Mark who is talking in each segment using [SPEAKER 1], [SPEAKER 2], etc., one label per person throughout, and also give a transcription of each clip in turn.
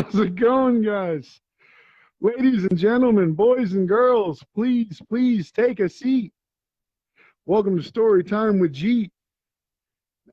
[SPEAKER 1] How's it going, guys? Ladies and gentlemen, boys and girls, please take a seat. Welcome to Story Time with Jeet.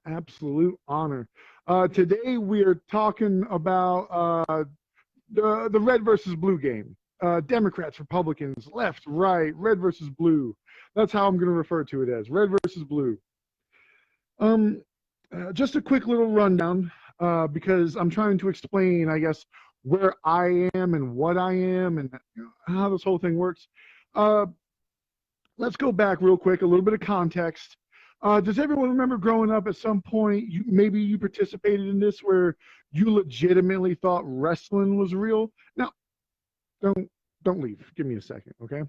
[SPEAKER 1] Absolute honor. Today we are talking about the red versus blue game. Democrats, Republicans, left, right, red versus blue. That's how I'm going to refer to it as, red versus blue. Just a quick little rundown, because I'm trying to explain, I guess, where I am and what I am and how this whole thing works. Let's go back real quick, a little bit of context. Does everyone remember growing up at some point, maybe you participated in this where you legitimately thought wrestling was real? Now, don't leave. Give me a second, okay?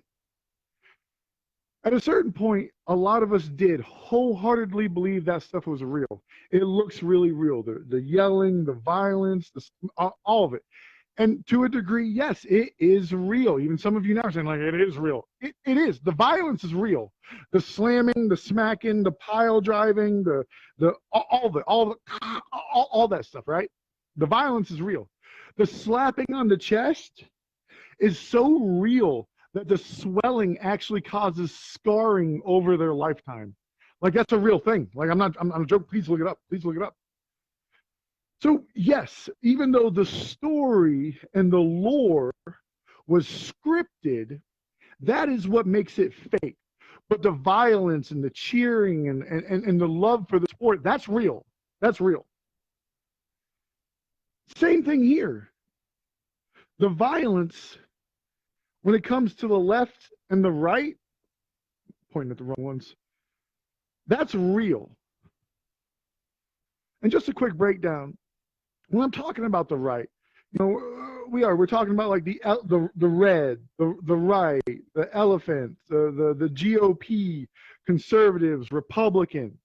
[SPEAKER 1] At a certain point, a lot of us did wholeheartedly believe that stuff was real. It looks really real. The yelling, the violence, all of it. And to a degree, yes, it is real. Even some of you now are saying, like, it is real. It is. The violence is real. The slamming, the smacking, the pile driving, all that stuff, right? The violence is real. The slapping on the chest is so real that the swelling actually causes scarring over their lifetime. Like, that's a real thing. Like, I'm a joke. Please look it up. Please look it up. So yes, even though the story and the lore was scripted, that is what makes it fake. But the violence and the cheering and the love for the sport, that's real. That's real. Same thing here. The violence, when it comes to the left and the right, pointing at the wrong ones, that's real. And just a quick breakdown. When I'm talking about the right, you know, we're talking about like the red, the right, the elephant, the GOP, conservatives, Republicans,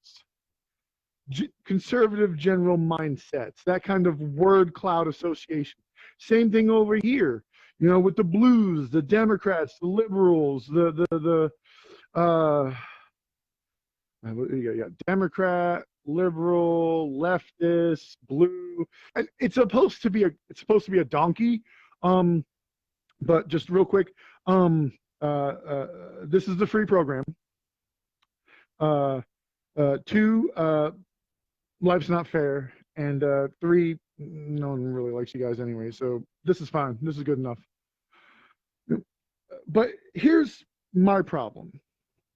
[SPEAKER 1] conservative general mindsets, that kind of word cloud association. Same thing over here, you know, with the blues, the Democrats, the liberals, you got Democrat, liberal, leftist, blue. And it's supposed to be a donkey. But just real quick, this is the free program. 2, life's not fair, and 3, no one really likes you guys anyway, so this is fine. This is good enough. But here's my problem.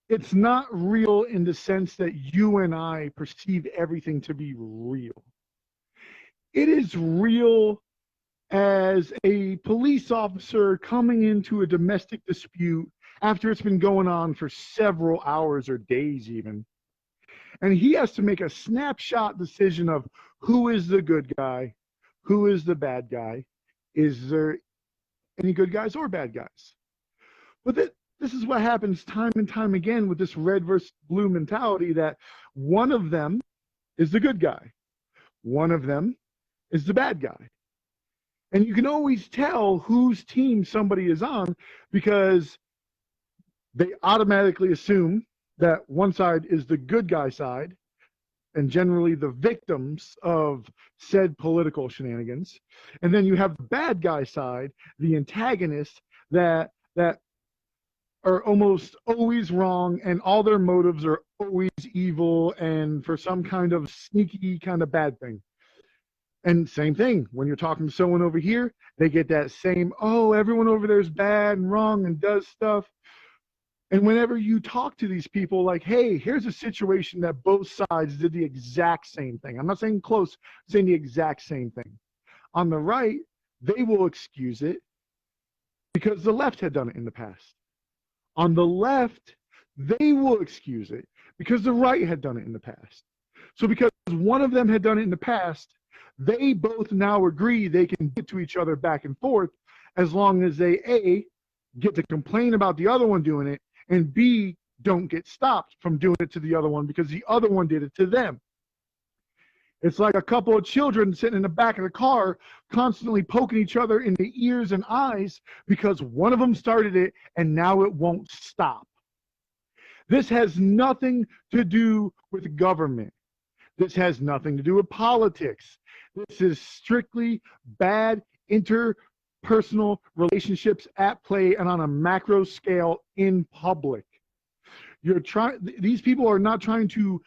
[SPEAKER 1] It's not real in the sense that you and I perceive everything to be real. It is real as a police officer coming into a domestic dispute after it's been going on for several hours or days even. And he has to make a snapshot decision of who is the good guy, who is the bad guy, is there any good guys or bad guys? But this is what happens time and time again with this red versus blue mentality, that one of them is the good guy. One of them is the bad guy. And you can always tell whose team somebody is on because they automatically assume that one side is the good guy side and generally the victims of said political shenanigans. And then you have the bad guy side, the antagonist that are almost always wrong, and all their motives are always evil and for some kind of sneaky kind of bad thing. And same thing, when you're talking to someone over here, they get that same, oh, everyone over there is bad and wrong and does stuff. And whenever you talk to these people, like, hey, here's a situation that both sides did the exact same thing. I'm not saying close, I'm saying the exact same thing. On the right, they will excuse it because the left had done it in the past. On the left, they will excuse it because the right had done it in the past. So because one of them had done it in the past, they both now agree they can get to each other back and forth as long as they, A, get to complain about the other one doing it, and B, don't get stopped from doing it to the other one because the other one did it to them. It's like a couple of children sitting in the back of the car constantly poking each other in the ears and eyes because one of them started it and now it won't stop. This has nothing to do with government. This has nothing to do with politics. This is strictly bad, interpersonal relationships at play and on a macro scale in public. These people are not trying to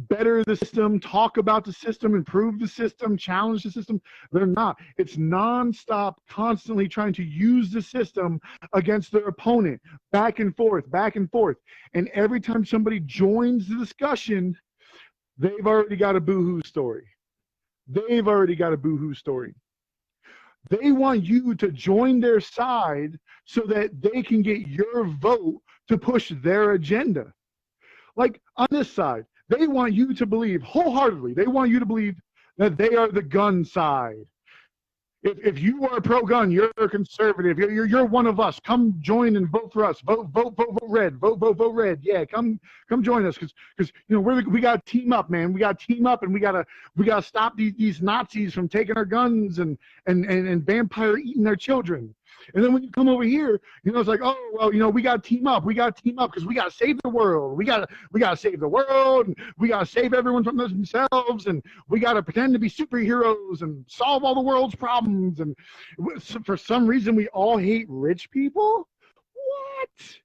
[SPEAKER 1] better the system, talk about the system, improve the system, challenge the system. They're not. It's nonstop, constantly trying to use the system against their opponent, back and forth, back and forth. And every time somebody joins the discussion, they've already got a boohoo story. They've already got a boohoo story. They want you to join their side so that they can get your vote to push their agenda. Like on this side, they want you to believe wholeheartedly, they want you to believe that they are the gun side. If you are pro-gun, you're a conservative, you're one of us. Come join and vote for us. Vote red. Vote red. Yeah, come join us, because you know we got to team up, man. We got to team up, and we gotta stop these Nazis from taking our guns and vampire eating our children. And then when you come over here, you know, it's like, oh, well, you know, we got to team up. We got to team up because we got to save the world. We got to save the world. And we got to save everyone from themselves. And we got to pretend to be superheroes and solve all the world's problems. And for some reason, we all hate rich people. What?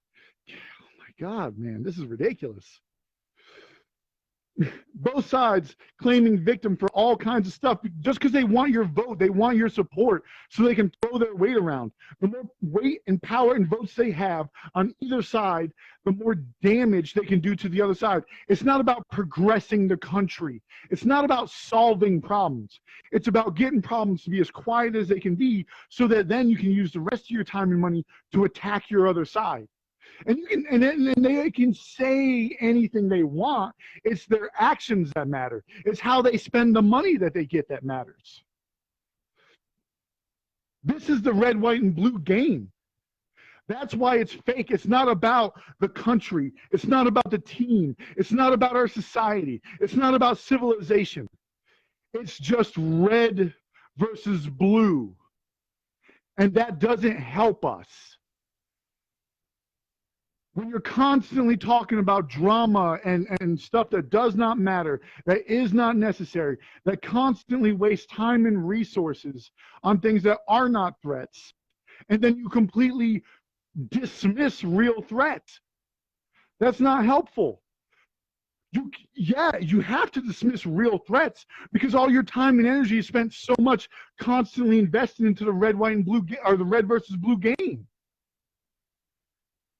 [SPEAKER 1] Oh, my God, man, this is ridiculous. Both sides claiming victim for all kinds of stuff just because they want your vote, they want your support, so they can throw their weight around. The more weight and power and votes they have on either side, the more damage they can do to the other side. It's not about progressing the country. It's not about solving problems. It's about getting problems to be as quiet as they can be, so that then you can use the rest of your time and money to attack your other side. And you can, and they can say anything they want. It's their actions that matter. It's how they spend the money that they get that matters. This is the red, white, and blue game. That's why it's fake. It's not about the country. It's not about the team. It's not about our society. It's not about civilization. It's just red versus blue. And that doesn't help us. When you're constantly talking about drama and stuff that does not matter, that is not necessary, that constantly wastes time and resources on things that are not threats, and then you completely dismiss real threats, that's not helpful. You have to dismiss real threats, because all your time and energy is spent so much constantly invested into the red, white, and blue, or the red versus blue game.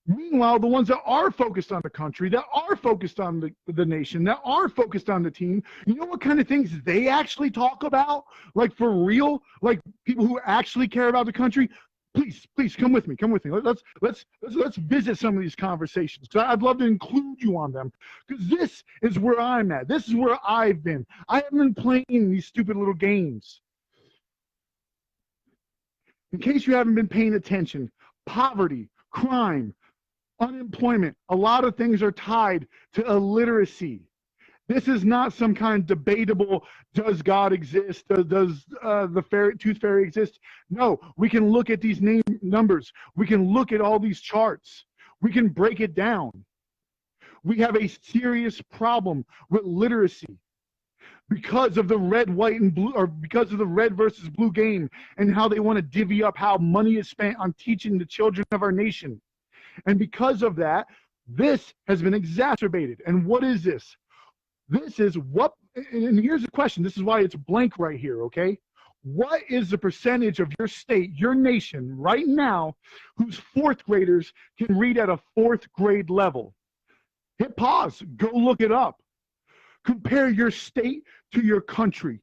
[SPEAKER 1] Meanwhile, the ones that are focused on the country, that are focused on the nation, that are focused on the team, you know what kind of things they actually talk about? Like, for real? Like, people who actually care about the country? Please come with me. Come with me. Let's visit some of these conversations, because I'd love to include you on them, because this is where I'm at. This is where I've been. I haven't been playing these stupid little games. In case you haven't been paying attention, poverty, crime, unemployment, a lot of things are tied to illiteracy. This is not some kind of debatable, does God exist? Does the tooth fairy exist? No, we can look at these numbers. We can look at all these charts. We can break it down. We have a serious problem with literacy because of the red, white, and blue, or because of the red versus blue game, and how they want to divvy up how money is spent on teaching the children of our nation. And because of that, this has been exacerbated. And what is this? This is what, and here's the question. This is why it's blank right here, okay? What is the percentage of your state, your nation, right now, whose fourth graders can read at a fourth grade level? Hit pause. Go look it up. Compare your state to your country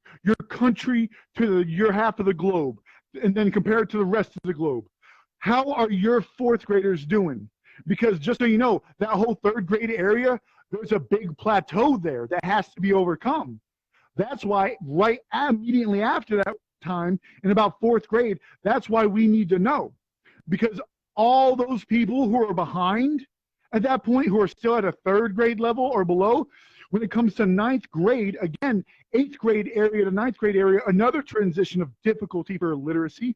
[SPEAKER 1] to your half of the globe, and then compare it to the rest of the globe. How are your fourth graders doing? Because just so you know, that whole third grade area, there's a big plateau there that has to be overcome. That's why right immediately after that time, in about fourth grade, that's why we need to know. Because all those people who are behind at that point, who are still at a third grade level or below, when it comes to ninth grade, again, eighth grade area to ninth grade area, another transition of difficulty for literacy,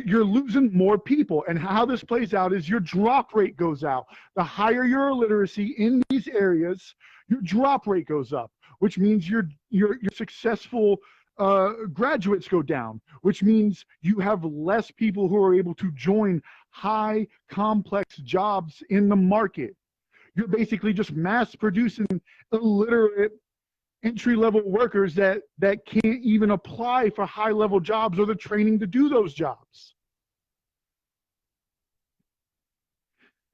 [SPEAKER 1] you're losing more people. And how this plays out is your drop rate goes out. The higher your illiteracy in these areas, your drop rate goes up, which means your successful graduates go down, which means you have less people who are able to join high complex jobs in the market. You're basically just mass producing illiterate entry-level workers that can't even apply for high-level jobs or the training to do those jobs.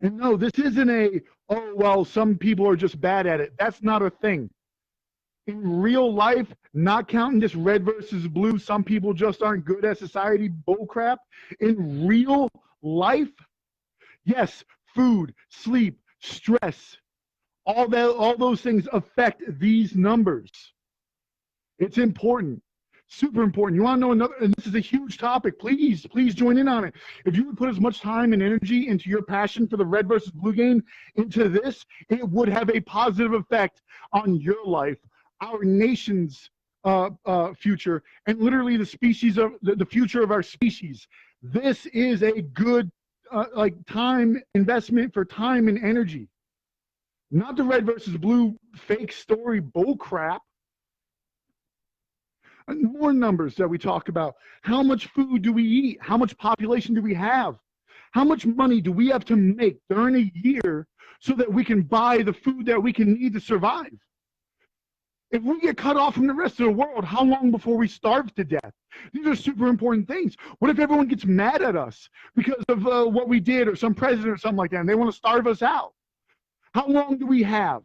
[SPEAKER 1] And no, this isn't a, oh, well, some people are just bad at it. That's not a thing. In real life, not counting this red versus blue, some people just aren't good at society bullcrap. In real life, yes, food, sleep, stress, all those things affect these numbers. It's important, super important. You want to know another, and this is a huge topic, please join in on it. If you would put as much time and energy into your passion for the red versus blue game into this, it would have a positive effect on your life, our nation's future, and literally the species of the future of our species. This is a good like time investment for time and energy, not the red versus blue fake story bull crap. More numbers that we talk about. How much food do we eat? How much population do we have? How much money do we have to make during a year so that we can buy the food that we can need to survive? If we get cut off from the rest of the world, how long before we starve to death? These are super important things. What if everyone gets mad at us because of what we did, or some president or something like that, and they want to starve us out? How long do we have?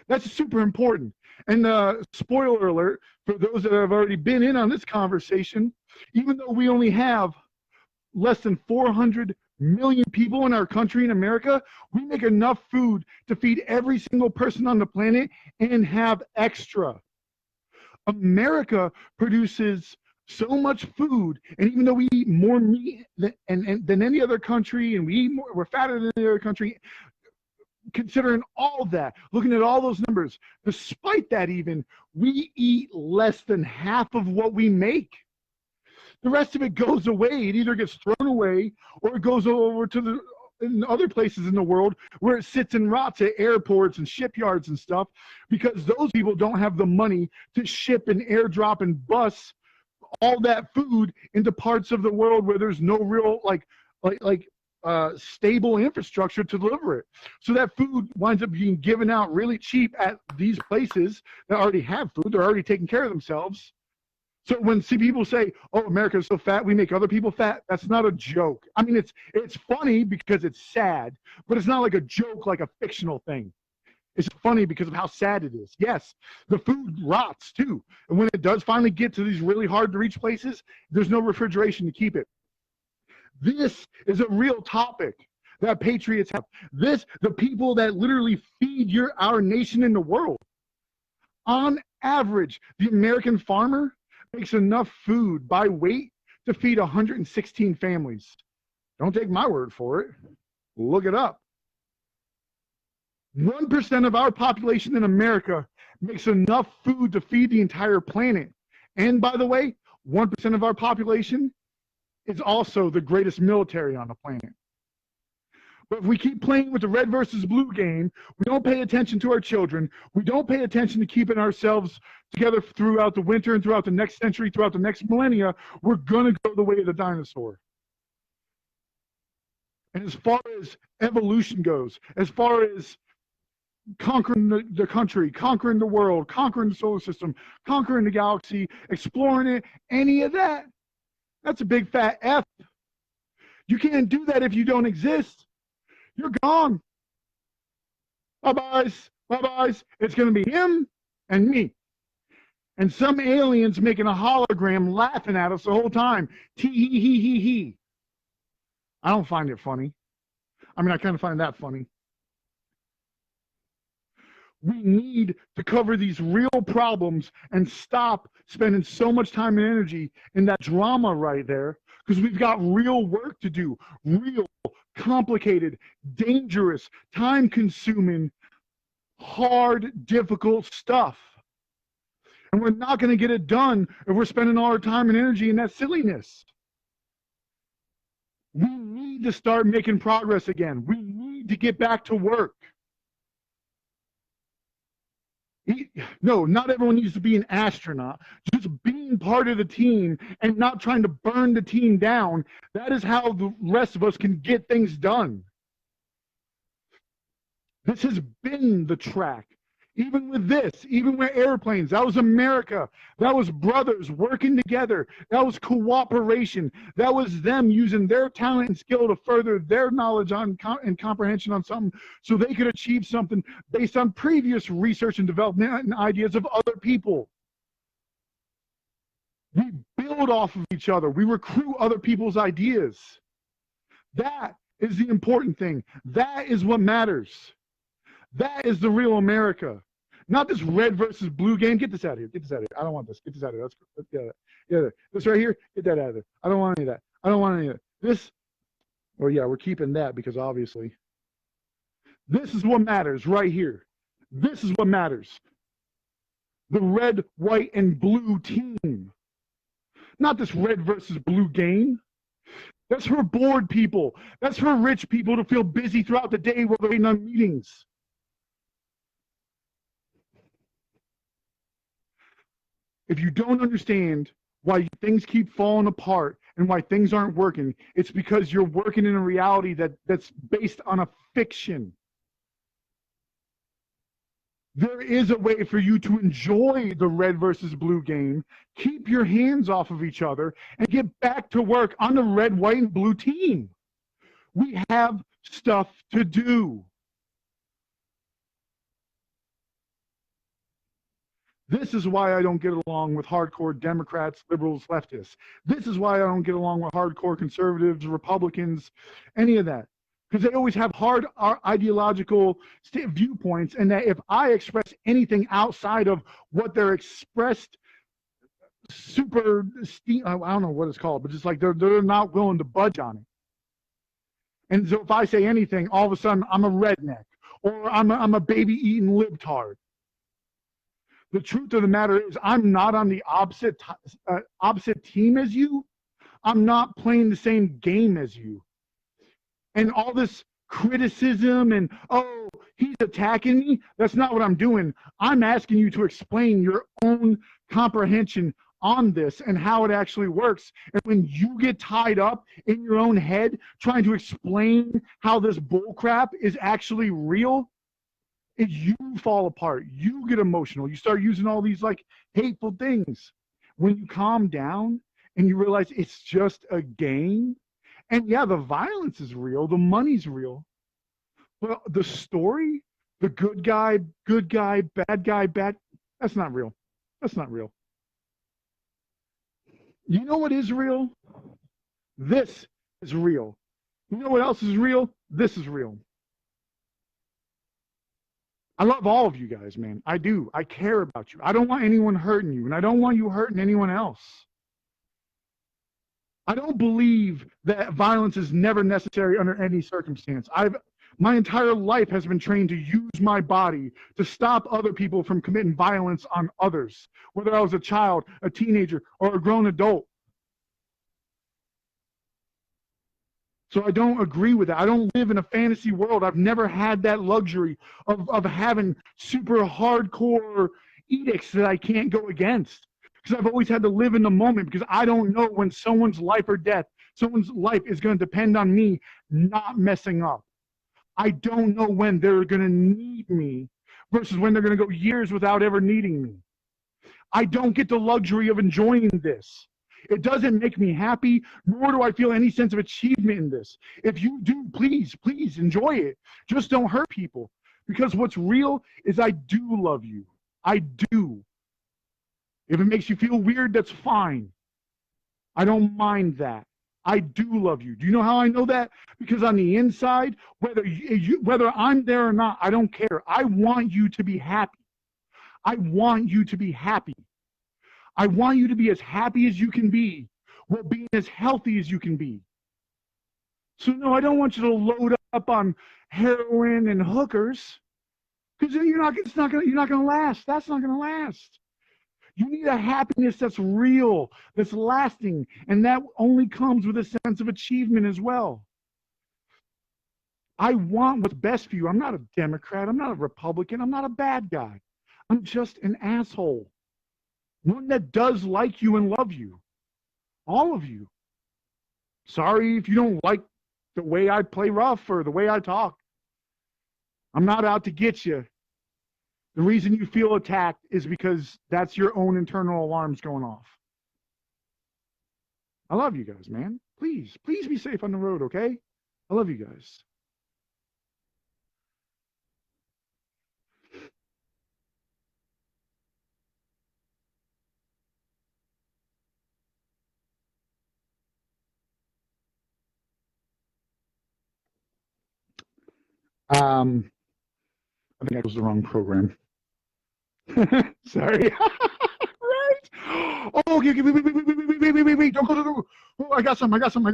[SPEAKER 1] That's super important. And spoiler alert, for those that have already been in on this conversation, even though we only have less than 400 million people in our country in America, we make enough food to feed every single person on the planet and have extra. America produces so much food, and even though we eat more meat than any other country, and we eat more, we're fatter than any other country, considering all that, looking at all those numbers, despite that, even we eat less than half of what we make. The rest of it goes away. It either gets thrown away or it goes over to the in other places in the world where it sits and rots at airports and shipyards and stuff, because those people don't have the money to ship and airdrop and bus all that food into parts of the world where there's no real stable infrastructure to deliver it. So that food winds up being given out really cheap at these places that already have food. They're already taking care of themselves. So when people say, oh, America's so fat, we make other people fat, that's not a joke. I mean, it's funny because it's sad, but it's not like a joke, like a fictional thing. It's funny because of how sad it is. Yes, the food rots too. And when it does finally get to these really hard to reach places, there's no refrigeration to keep it. This is a real topic that patriots have. The people that literally feed our nation in the world. On average, the American farmer makes enough food by weight to feed 116 families. Don't take my word for it. Look it up. 1% of our population in America makes enough food to feed the entire planet. And by the way, 1% of our population is also the greatest military on the planet. But if we keep playing with the red versus blue game, we don't pay attention to our children, we don't pay attention to keeping ourselves together throughout the winter and throughout the next century, throughout the next millennia, we're going to go the way of the dinosaur. And as far as evolution goes, as far as conquering the country, conquering the world, conquering the solar system, conquering the galaxy, exploring it, any of that, that's a big fat F. You can't do that if you don't exist. You're gone. Bye-byes, bye-byes. It's going to be him and me. And some aliens making a hologram laughing at us the whole time. Tee-hee-hee-hee-hee. I don't find it funny. I mean, I kind of find that funny. We need to cover these real problems and stop spending so much time and energy in that drama right there, because we've got real work to do. Real, complicated, dangerous, time-consuming, hard, difficult stuff. And we're not going to get it done if we're spending all our time and energy in that silliness. We need to start making progress again. We need to get back to work. No, not everyone needs to be an astronaut. Just being being part of the team and not trying to burn the team down, that is how the rest of us can get things done. This has been the track. Even with this, even with airplanes, that was America. That was brothers working together. That was cooperation. That was them using their talent and skill to further their knowledge on and comprehension on something so they could achieve something based on previous research and development and ideas of other people. We build off of each other. We recruit other people's ideas. That is the important thing. That is what matters. That is the real America. Not this red versus blue game. Get this out of here. Get this out of here. I don't want this. Get this out of here. Let's get it. This right here, get that out of there. I don't want any of that. I don't want any of that. This, well, yeah, we're keeping that because obviously this is what matters right here. This is what matters. The red, white, and blue team. Not this red versus blue game. That's for bored people. That's for rich people to feel busy throughout the day while they're waiting on meetings. If you don't understand why things keep falling apart and why things aren't working, it's because you're working in a reality that's based on a fiction. There is a way for you to enjoy the red versus blue game, keep your hands off of each other, and get back to work on the red, white, and blue team. We have stuff to do. This is why I don't get along with hardcore Democrats, liberals, leftists. This is why I don't get along with hardcore conservatives, Republicans, any of that. Because they always have hard ideological viewpoints, and that if I express anything outside of what they're expressed, I don't know what it's called, but just like they're not willing to budge on it. And so if I say anything, all of a sudden I'm a redneck, or I'm a baby-eating libtard. The truth of the matter is I'm not on the opposite team as you. I'm not playing the same game as you. And all this criticism and, oh, he's attacking me, that's not what I'm doing. I'm asking you to explain your own comprehension on this and how it actually works. And when you get tied up in your own head trying to explain how this bullcrap is actually real, you fall apart. You get emotional. You start using all these like hateful things. When you calm down and you realize it's just a game, and yeah, the violence is real, the money's real, but the story, the good guy, bad, that's not real. That's not real. You know what is real? This is real. You know what else is real? This is real. I love all of you guys, man. I do. I care about you. I don't want anyone hurting you, and I don't want you hurting anyone else. I don't believe that violence is never necessary under any circumstance. My entire life has been trained to use my body to stop other people from committing violence on others, whether I was a child, a teenager, or a grown adult. So I don't agree with that. I don't live in a fantasy world. I've never had that luxury of having super hardcore edicts that I can't go against. Because I've always had to live in the moment because I don't know when someone's life or death, someone's life is going to depend on me not messing up. I don't know when they're going to need me versus when they're going to go years without ever needing me. I don't get the luxury of enjoying this. It doesn't make me happy, nor do I feel any sense of achievement in this. If you do, please enjoy it. Just don't hurt people. Because what's real is I do love you. I do. If it makes you feel weird, that's fine. I don't mind that. I do love you. Do you know how I know that? Because on the inside, whether I'm there or not, I don't care. I want you to be happy. I want you to be happy. I want you to be as happy as you can be while being as healthy as you can be. So no, I don't want you to load up on heroin and hookers because you're not going to last. That's not going to last. You need a happiness that's real, that's lasting, and that only comes with a sense of achievement as well. I want what's best for you. I'm not a Democrat. I'm not a Republican. I'm not a bad guy. I'm just an asshole. one that does like you and love you. All of you. Sorry if you don't like the way I play rough or the way I talk. I'm not out to get you. The reason you feel attacked is because that's your own internal alarms going off. I love you guys, man. Please be safe on the road, okay? I love you guys. I think I chose the wrong program. Sorry. Right? Oh, wait. Don't go to the. Oh, I got some. I got some.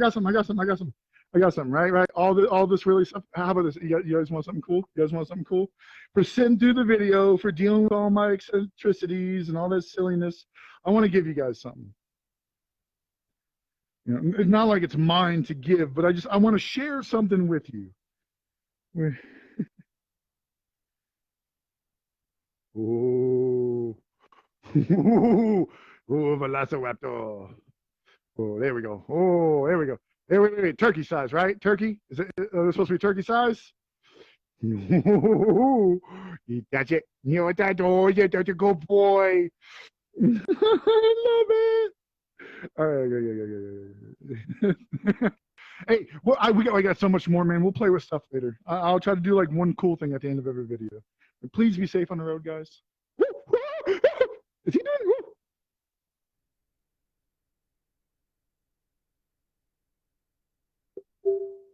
[SPEAKER 1] Right. All this really stuff. How about this? You guys want something cool? You guys want something cool? For sitting through the video, for dealing with all my eccentricities and all this silliness, I want to give you guys something. You know, it's not like it's mine to give, but I want to share something with you. Oh, oh, Velociraptor. Oh, there we go. Oh, there we go. Wait. Turkey size, right? Turkey? Is it supposed to be turkey size? That's it. You know what that? Oh, yeah, that's a good boy. I love it. All right, yeah. Hey, well, I got so much more, man. We'll play with stuff later. I'll try to do like one cool thing at the end of every video. And please be safe on the road, guys. Is he doing? Woo.